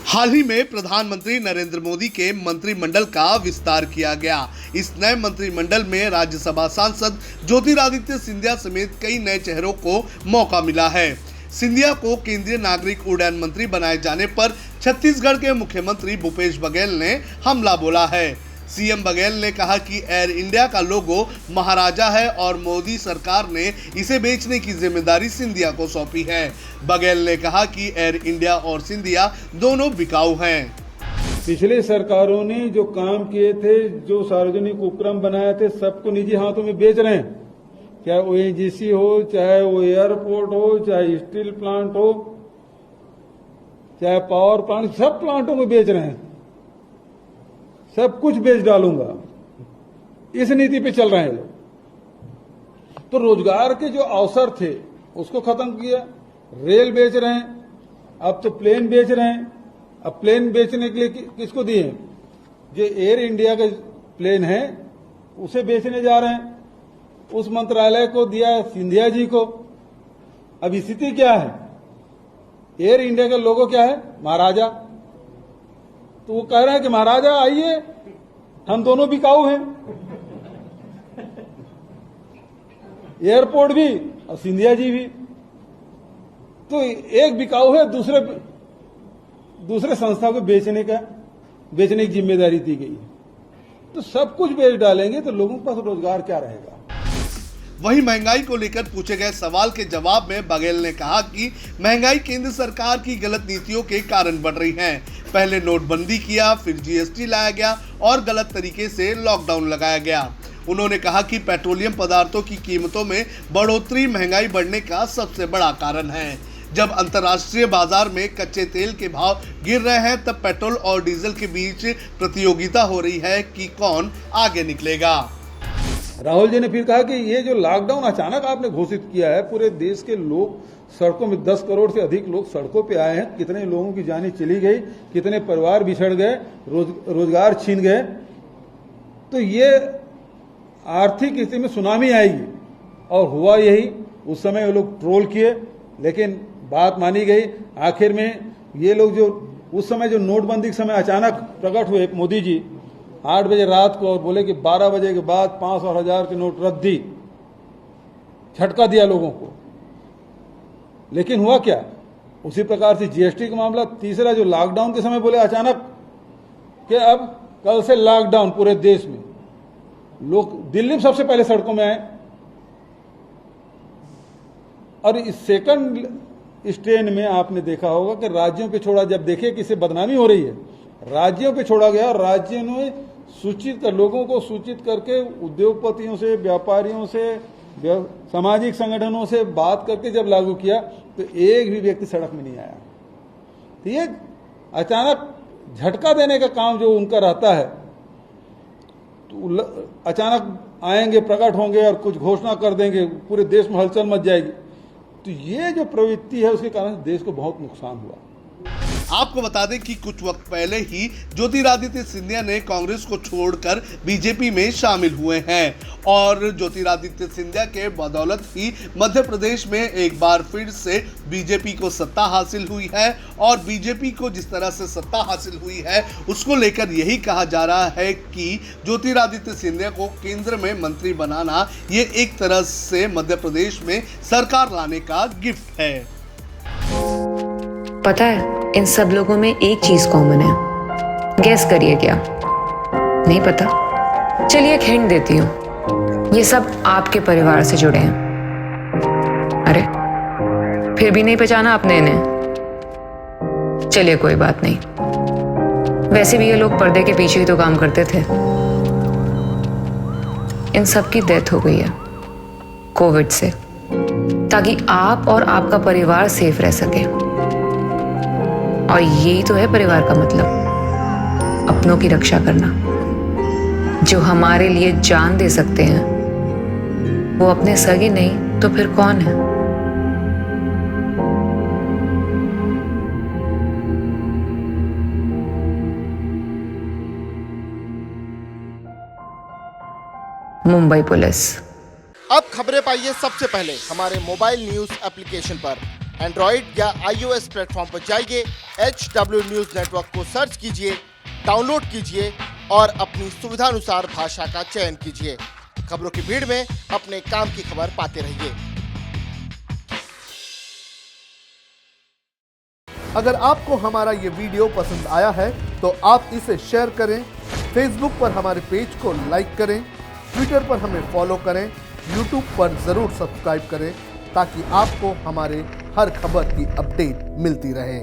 हाल ही में प्रधानमंत्री नरेंद्र मोदी के मंत्रिमंडल का विस्तार किया गया। इस नए मंत्रिमंडल में राज्यसभा सांसद ज्योतिरादित्य सिंधिया समेत कई नए चेहरों को मौका मिला है। सिंधिया को केंद्रीय नागरिक उड्डयन मंत्री बनाए जाने पर छत्तीसगढ़ के मुख्यमंत्री भूपेश बघेल ने हमला बोला है। सीएम बघेल ने कहा कि एयर इंडिया का लोगो महाराजा है और मोदी सरकार ने इसे बेचने की जिम्मेदारी सिंधिया को सौंपी है। बघेल ने कहा कि एयर इंडिया और सिंधिया दोनों बिकाऊ हैं। पिछले सरकारों ने जो काम किए थे, जो सार्वजनिक उपक्रम बनाए थे, सबको निजी हाथों में बेच रहे हैं। चाहे वो एनजीसी हो, चाहे वो एयरपोर्ट हो, चाहे स्टील प्लांट हो, चाहे पावर प्लांट, सब प्लांटों में बेच रहे हैं। सब कुछ बेच डालूंगा, इस नीति पे चल रहे हैं लोग। तो रोजगार के जो अवसर थे उसको खत्म किया। रेल बेच रहे हैं, अब तो प्लेन बेच रहे हैं। अब प्लेन बेचने के लिए किसको दिए? जो एयर इंडिया का प्लेन है उसे बेचने जा रहे हैं। उस मंत्रालय को दिया सिंधिया जी को। अब स्थिति क्या है? एयर इंडिया का लोगो क्या है? महाराजा। तो वो कह रहे हैं कि महाराजा आइए, हम दोनों बिकाऊ हैं, एयरपोर्ट भी और सिंधिया जी भी। तो एक बिकाऊ है, दूसरे संस्था को बेचने की जिम्मेदारी दी गई है। तो सब कुछ बेच डालेंगे तो लोगों के पास रोजगार क्या रहेगा? वहीं महंगाई को लेकर पूछे गए सवाल के जवाब में बघेल ने कहा कि महंगाई केंद्र सरकार की गलत नीतियों के कारण बढ़ रही है। पहले नोटबंदी किया, फिर जीएसटी लाया गया और गलत तरीके से लॉकडाउन लगाया गया। उन्होंने कहा कि पेट्रोलियम पदार्थों की कीमतों में बढ़ोतरी महंगाई बढ़ने का सबसे बड़ा कारण है। जब अंतर्राष्ट्रीय बाजार में कच्चे तेल के भाव गिर रहे हैं, तब पेट्रोल और डीजल के बीच प्रतियोगिता हो रही है कि कौन आगे निकलेगा। राहुल जी ने फिर कहा कि ये जो लॉकडाउन अचानक आपने घोषित किया है, पूरे देश के लोग सड़कों में 10 करोड़ से अधिक लोग सड़कों पे आए हैं। कितने लोगों की जानें चली गई, कितने परिवार बिछड़ गए, रोजगार छीन गए। तो ये आर्थिक स्थिति में सुनामी आएगी। और हुआ यही। उस समय वो लोग ट्रोल किए, लेकिन बात मानी गई। आखिर में ये लोग जो उस समय जो नोटबंदी के समय अचानक प्रकट हुए मोदी जी 8 बजे रात को, और बोले कि 12 बजे के बाद 500 और 1000 के नोट रद्दी, झटका दिया लोगों को। लेकिन हुआ क्या? उसी प्रकार से जीएसटी का मामला। तीसरा जो लॉकडाउन के समय बोले अचानक कि अब कल से लॉकडाउन पूरे देश में। लोग दिल्ली में सबसे पहले सड़कों में आए। और इस सेकंड स्ट्रेन में आपने देखा होगा कि राज्यों पे छोड़ा, जब देखे कि इससे बदनामी हो रही है, राज्यों पे छोड़ा गया। और राज्यों ने सूचित कर, लोगों को सूचित करके, उद्योगपतियों से, व्यापारियों से, सामाजिक संगठनों से बात करके जब लागू किया तो एक भी व्यक्ति सड़क में नहीं आया। तो ये अचानक झटका देने का काम जो उनका रहता है, तो अचानक आएंगे, प्रकट होंगे और कुछ घोषणा कर देंगे, पूरे देश में हलचल मच जाएगी। तो ये जो प्रवृत्ति है उसके कारण देश को बहुत नुकसान हुआ। आपको बता दें कि कुछ वक्त पहले ही ज्योतिरादित्य सिंधिया ने कांग्रेस को छोड़कर बीजेपी में शामिल हुए हैं और ज्योतिरादित्य सिंधिया के बदौलत ही मध्य प्रदेश में एक बार फिर से बीजेपी को सत्ता हासिल हुई है। और बीजेपी को जिस तरह से सत्ता हासिल हुई है उसको लेकर यही कहा जा रहा है कि ज्योतिरादित्य सिंधिया को केंद्र में मंत्री बनाना ये एक तरह से मध्य प्रदेश में सरकार लाने का गिफ्ट है। पता है, इन सब लोगों में एक चीज कॉमन है। गैस करिए क्या? नहीं पता? चलिए एक हिंट देती हूँ। ये सब आपके परिवार से जुड़े हैं। अरे, फिर भी नहीं पहचाना आपने इन्हें? चलिए कोई बात नहीं। वैसे भी ये लोग पर्दे के पीछे ही तो काम करते थे। इन सब की डेथ हो गई है कोविड से, ताकि आप और आपका परिवार सेफ रह सके। और यही तो है परिवार का मतलब, अपनों की रक्षा करना। जो हमारे लिए जान दे सकते हैं वो अपने सगे नहीं तो फिर कौन है? मुंबई पुलिस। अब खबरें पाइए सबसे पहले हमारे मोबाइल न्यूज एप्लीकेशन पर। एंड्रॉइड या iOS प्लेटफॉर्म पर जाइए, HW न्यूज नेटवर्क को सर्च कीजिए, डाउनलोड कीजिए और अपनी सुविधानुसार भाषा का चयन कीजिए। खबरों की भीड़ में अपने काम की खबर पाते रहिए। अगर आपको हमारा ये वीडियो पसंद आया है तो आप इसे शेयर करें, फेसबुक पर हमारे पेज को लाइक करें, ट्विटर पर हमें फॉलो करें, यूट्यूब पर ज़रूर सब्सक्राइब करें ताकि आपको हमारे हर खबर की अपडेट मिलती रहे।